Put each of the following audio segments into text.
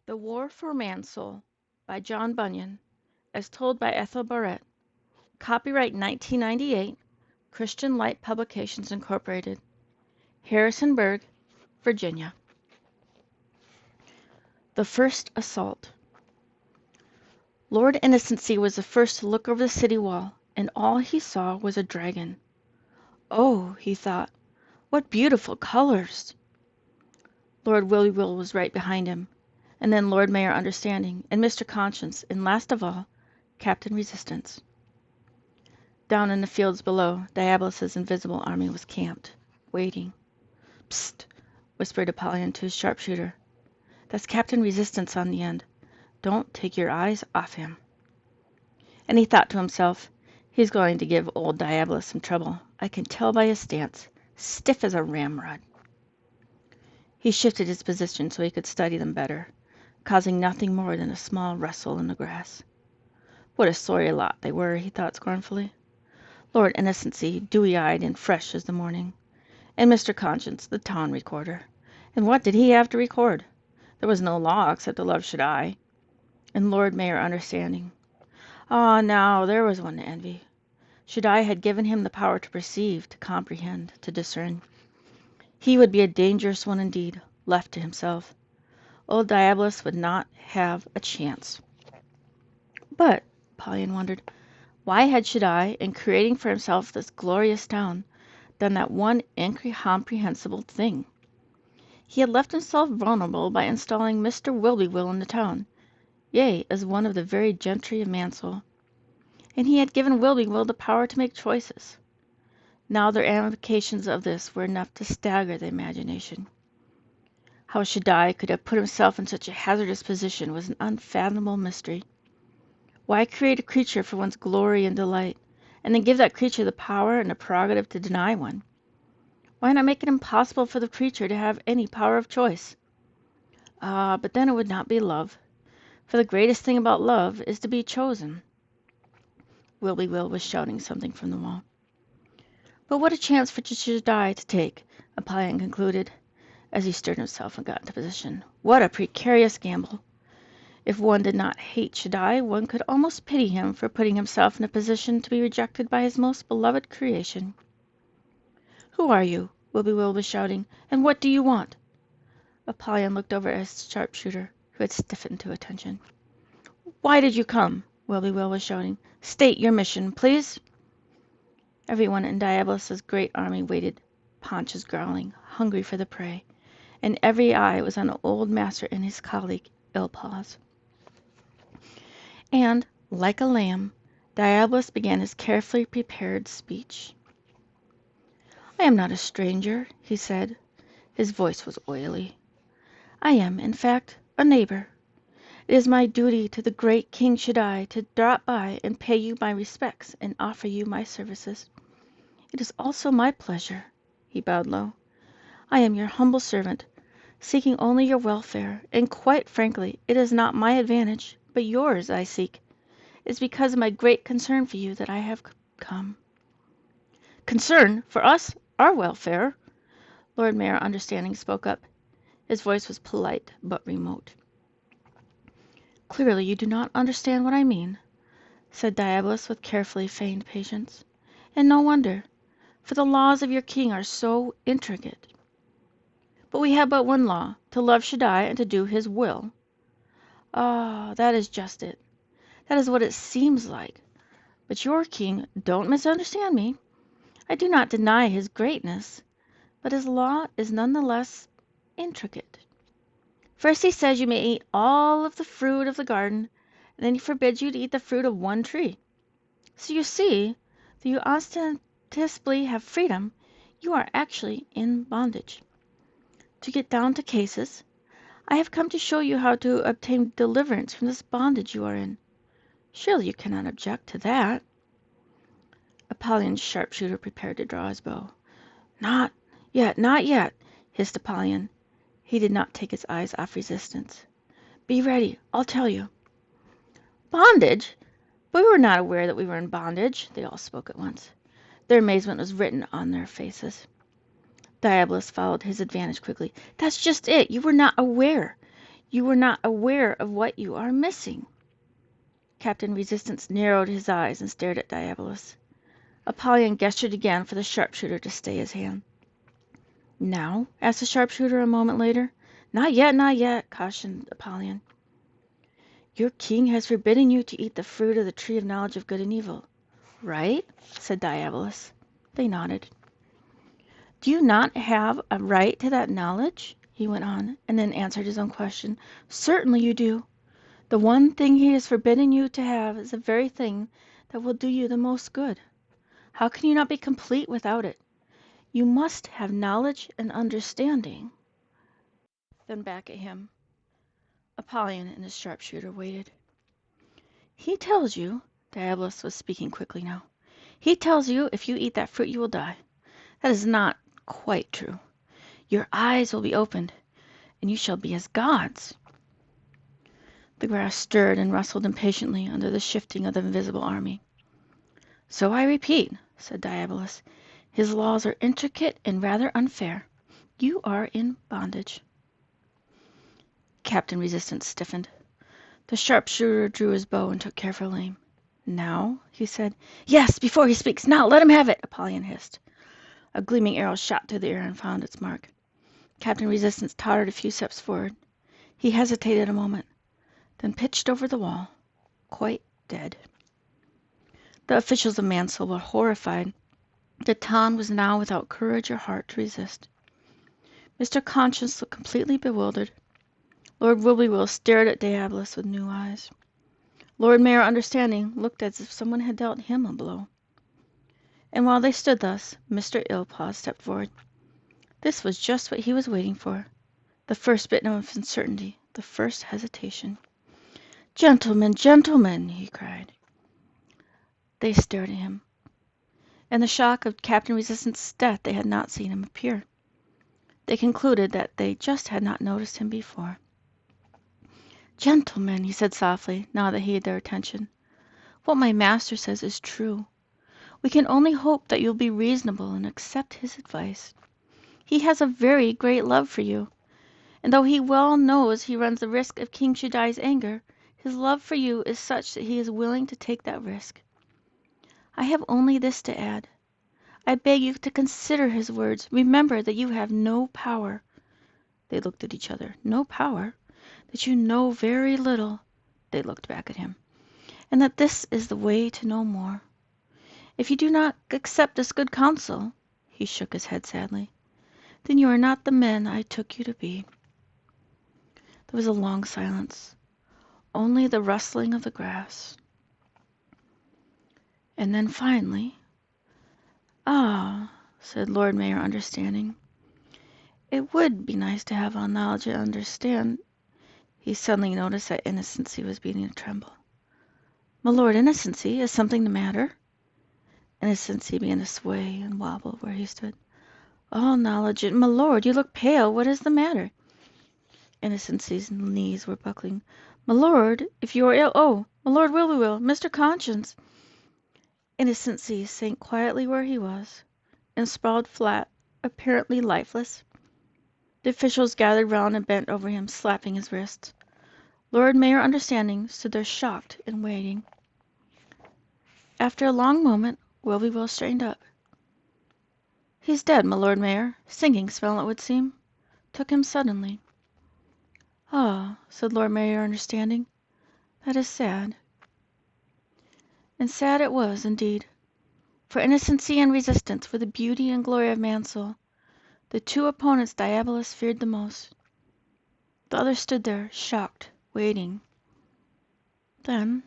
The War for Mansoul by John Bunyan, as told by Ethel Barrett. Copyright 1998, Christian Light Publications Incorporated, Harrisonburg, Virginia. The First Assault. Lord Innocency was the first to look over the city wall, and all he saw was a dragon. "Oh," he thought, "what beautiful colors!" Lord Willy-Will was right behind him, and then Lord Mayor Understanding, and Mr. Conscience, and last of all, Captain Resistance. Down in the fields below, Diabolus's invisible army was camped, waiting. "Psst!" whispered Apollyon to his sharpshooter. "That's Captain Resistance on the end. Don't take your eyes off him." And he thought to himself, "He's going to give old Diabolus some trouble. I can tell by his stance. Stiff as a ramrod." He shifted his position so he could study them better, causing nothing more than a small rustle in the grass. What a sorry lot they were, he thought scornfully. Lord Innocency, dewy-eyed and fresh as the morning, and Mr. Conscience, the town recorder. And what did he have to record? There was no law except the love should I. And Lord Mayor Understanding. Ah, now, there was one to envy. Shaddai had given him the power to perceive, to comprehend, to discern. He would be a dangerous one indeed, left to himself. Old Diabolus would not have a chance. But, Apollyon wondered, why had Shaddai, in creating for himself this glorious town, done that one incomprehensible thing? He had left himself vulnerable by installing Mr. Wilby-Will in the town, yea, as one of the very gentry of Mansoul. And he had given Wilby-Will the power to make choices. Now the ramifications of this were enough to stagger the imagination. How Shaddai could have put himself in such a hazardous position was an unfathomable mystery. Why create a creature for one's glory and delight, and then give that creature the power and the prerogative to deny one? Why not make it impossible for the creature to have any power of choice? Ah, but then it would not be love, for the greatest thing about love is to be chosen. Wilby-Will was shouting something from the wall. But what a chance for Shaddai to take, Apollyon concluded, as he stirred himself and got into position. What a precarious gamble! If one did not hate Shaddai, one could almost pity him for putting himself in a position to be rejected by his most beloved creation. "Who are you?" Wilby-Will was shouting, "and what do you want?" Apollyon looked over at his sharpshooter, who had stiffened to attention. "Why did you come?" Wilby-Will was shouting. "State your mission, please." Everyone in Diabolus's great army waited, paunches growling, hungry for the prey, and every eye was on old master and his colleague, Ill-Paws. And, like a lamb, Diabolus began his carefully prepared speech. "I am not a stranger," he said. His voice was oily. "I am, in fact, a neighbor. It is my duty to the great King Shaddai to drop by and pay you my respects and offer you my services. It is also my pleasure," he bowed low. "I am your humble servant, seeking only your welfare, and quite frankly, it is not my advantage, but yours I seek. It is because of my great concern for you that I have come." "Concern for us? Our welfare?" Lord Mayor Understanding spoke up. His voice was polite but remote. "Clearly you do not understand what I mean," said Diabolus with carefully feigned patience. "And no wonder, for the laws of your king are so intricate. But we have but one law, to love Shaddai and to do his will." "Ah, that is just it. That is what it seems like. But your king, don't misunderstand me. I do not deny his greatness, but his law is none the less intricate. First he says you may eat all of the fruit of the garden, and then he forbids you to eat the fruit of one tree. So you see, though you ostensibly have freedom, you are actually in bondage. To get down to cases, I have come to show you how to obtain deliverance from this bondage you are in. Surely you cannot object to that." Apollyon's sharpshooter prepared to draw his bow. "Not yet, not yet," hissed Apollyon. He did not take his eyes off Resistance. "Be ready, I'll tell you." "Bondage? But we were not aware that we were in bondage," they all spoke at once. Their amazement was written on their faces. Diabolus followed his advantage quickly. "That's just it. You were not aware. You were not aware of what you are missing." Captain Resistance narrowed his eyes and stared at Diabolus. Apollyon gestured again for the sharpshooter to stay his hand. "Now?" asked the sharpshooter a moment later. "Not yet, not yet," cautioned Apollyon. "Your king has forbidden you to eat the fruit of the tree of knowledge of good and evil." "Right?" said Diabolus. They nodded. "Do you not have a right to that knowledge?" he went on, and then answered his own question. "Certainly you do. The one thing he has forbidden you to have is the very thing that will do you the most good. How can you not be complete without it? You must have knowledge and understanding." Then back at him. Apollyon and his sharpshooter waited. "He tells you," Diabolus was speaking quickly now, "he tells you if you eat that fruit you will die. That is not quite true. Your eyes will be opened, and you shall be as gods." The grass stirred and rustled impatiently under the shifting of the invisible army. "So I repeat," said Diabolus, "his laws are intricate and rather unfair. You are in bondage." Captain Resistance stiffened. The sharpshooter drew his bow and took careful aim. "Now?" he said. "Yes, before he speaks. Now, let him have it!" Apollyon hissed. A gleaming arrow shot through the air and found its mark. Captain Resistance tottered a few steps forward. He hesitated a moment, then pitched over the wall, quite dead. The officials of Mansoul were horrified. The town was now without courage or heart to resist. Mr. Conscience looked completely bewildered. Lord Wilbywell stared at Diabolus with new eyes. Lord Mayor Understanding looked as if someone had dealt him a blow. And while they stood thus, Mr. Illpaws stepped forward. This was just what he was waiting for. The first bit of uncertainty, the first hesitation. "Gentlemen, gentlemen!" he cried. They stared at him. In the shock of Captain Resistance's death, they had not seen him appear. They concluded that they just had not noticed him before. "Gentlemen," he said softly, now that he had their attention, "what my master says is true. We can only hope that you will be reasonable and accept his advice. He has a very great love for you, and though he well knows he runs the risk of King Shaddai's anger, his love for you is such that he is willing to take that risk. I have only this to add. I beg you to consider his words. Remember that you have no power." They looked at each other. "No power? That you know very little." They looked back at him. "And that this is the way to know more. If you do not accept this good counsel," he shook his head sadly, "then you are not the men I took you to be." There was a long silence, only the rustling of the grass. And then finally, "Ah," said Lord Mayor Understanding, "it would be nice to have all knowledge and understand." He suddenly noticed that Innocency was beginning to tremble. "My Lord Innocency, is something the matter?" Innocency began to sway and wobble where he stood. "All knowledge and my lord, you look pale. What is the matter?" Innocency's knees were buckling. "My lord, if you are ill, oh, my Lord Wilbywell, Mr. Conscience." Innocency sank quietly where he was, and sprawled flat, apparently lifeless. The officials gathered round and bent over him, slapping his wrists. Lord Mayor Understanding stood there shocked and waiting. After a long moment, Wilbywell straightened up. "He's dead, my Lord Mayor. Sinking spell, it would seem. Took him suddenly." "Ah," said Lord Mayor Understanding, "that is sad." And sad it was, indeed. For Innocency and Resistance were the beauty and glory of Mansoul, the two opponents Diabolus feared the most. The others stood there, shocked, waiting. Then,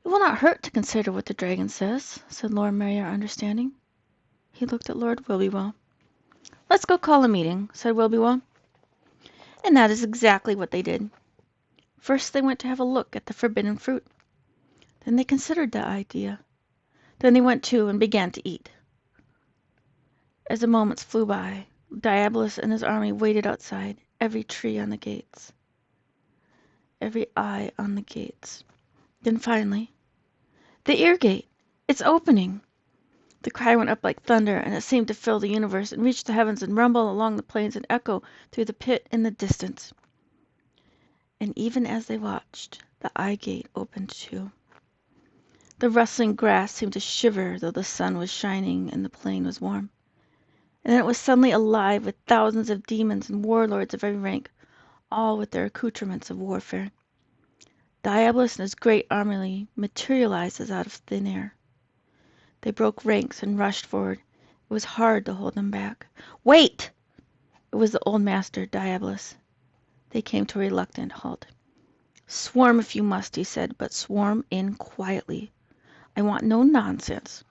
"It will not hurt to consider what the dragon says," said Lord Mayor Understanding. He looked at Lord Wilbywell. "Let's go call a meeting," said Wilbywell. And that is exactly what they did. First they went to have a look at the forbidden fruit. Then they considered the idea. Then they went to and began to eat. As the moments flew by, Diabolus and his army waited outside, every tree on the gates, every eye on the gates. Then finally, "The ear gate! It's opening!" The cry went up like thunder, and it seemed to fill the universe and reach the heavens and rumble along the plains and echo through the pit in the distance. And even as they watched, the eye gate opened too. The rustling grass seemed to shiver, though the sun was shining and the plain was warm. And then it was suddenly alive with thousands of demons and warlords of every rank, all with their accoutrements of warfare. Diabolus and his great army materialized as out of thin air. They broke ranks and rushed forward. It was hard to hold them back. "Wait!" It was the old master, Diabolus. They came to a reluctant halt. "Swarm if you must," he said, "but swarm in quietly. I want no nonsense.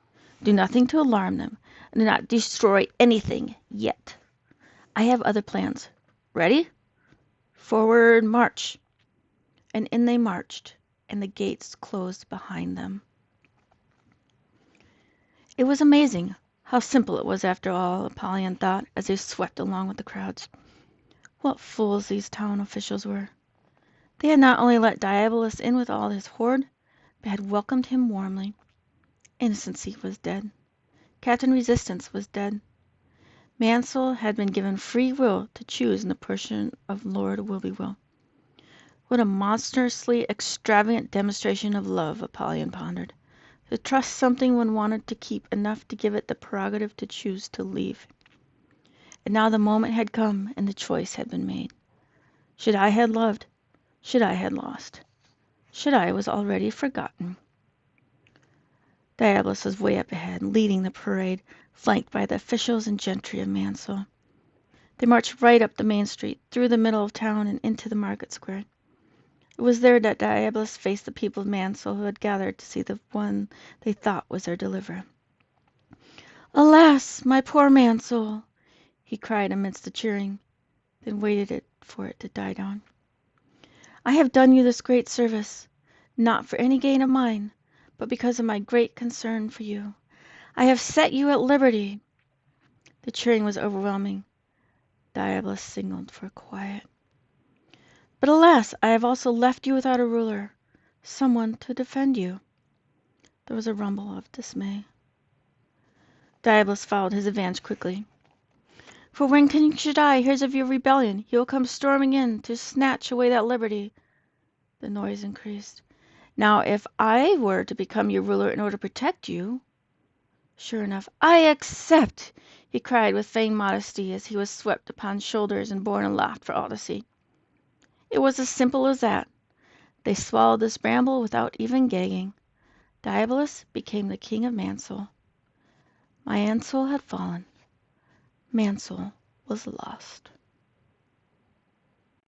Do nothing to alarm them, and do not destroy anything yet. I have other plans. Ready? Forward, march!" And in they marched, and the gates closed behind them. It was amazing how simple it was after all, Apollyon thought, as they swept along with the crowds. What fools these town officials were. They had not only let Diabolus in with all his horde, but had welcomed him warmly. Innocency was dead. Captain Resistance was dead. Mansoul had been given free will to choose in the person of Lord Will-be-Will. What a monstrously extravagant demonstration of love, Apollyon pondered. To trust something one wanted to keep enough to give it the prerogative to choose to leave. And now the moment had come, and the choice had been made. Should I had loved? Should I had lost? Should I was already forgotten? Diabolus was way up ahead, leading the parade, flanked by the officials and gentry of Mansoul. They marched right up the main street, through the middle of town, and into the market square. It was there that Diabolus faced the people of Mansoul who had gathered to see the one they thought was their deliverer. "Alas, my poor Mansoul!" he cried amidst the cheering, then waited for it to die down. "I have done you this great service, not for any gain of mine, but because of my great concern for you. I have set you at liberty." The cheering was overwhelming. Diabolus signaled for quiet. "But alas, I have also left you without a ruler, someone to defend you." There was a rumble of dismay. Diabolus followed his advance quickly. "For when King Shaddai hears of your rebellion, he will come storming in to snatch away that liberty." The noise increased. "Now, if I were to become your ruler in order to protect you—" Sure enough, "I accept!" he cried with feigned modesty as he was swept upon shoulders and borne aloft for all to see. It was as simple as that. They swallowed this bramble without even gagging. Diabolus became the king of Mansoul. Mansoul had fallen. Mansoul was lost.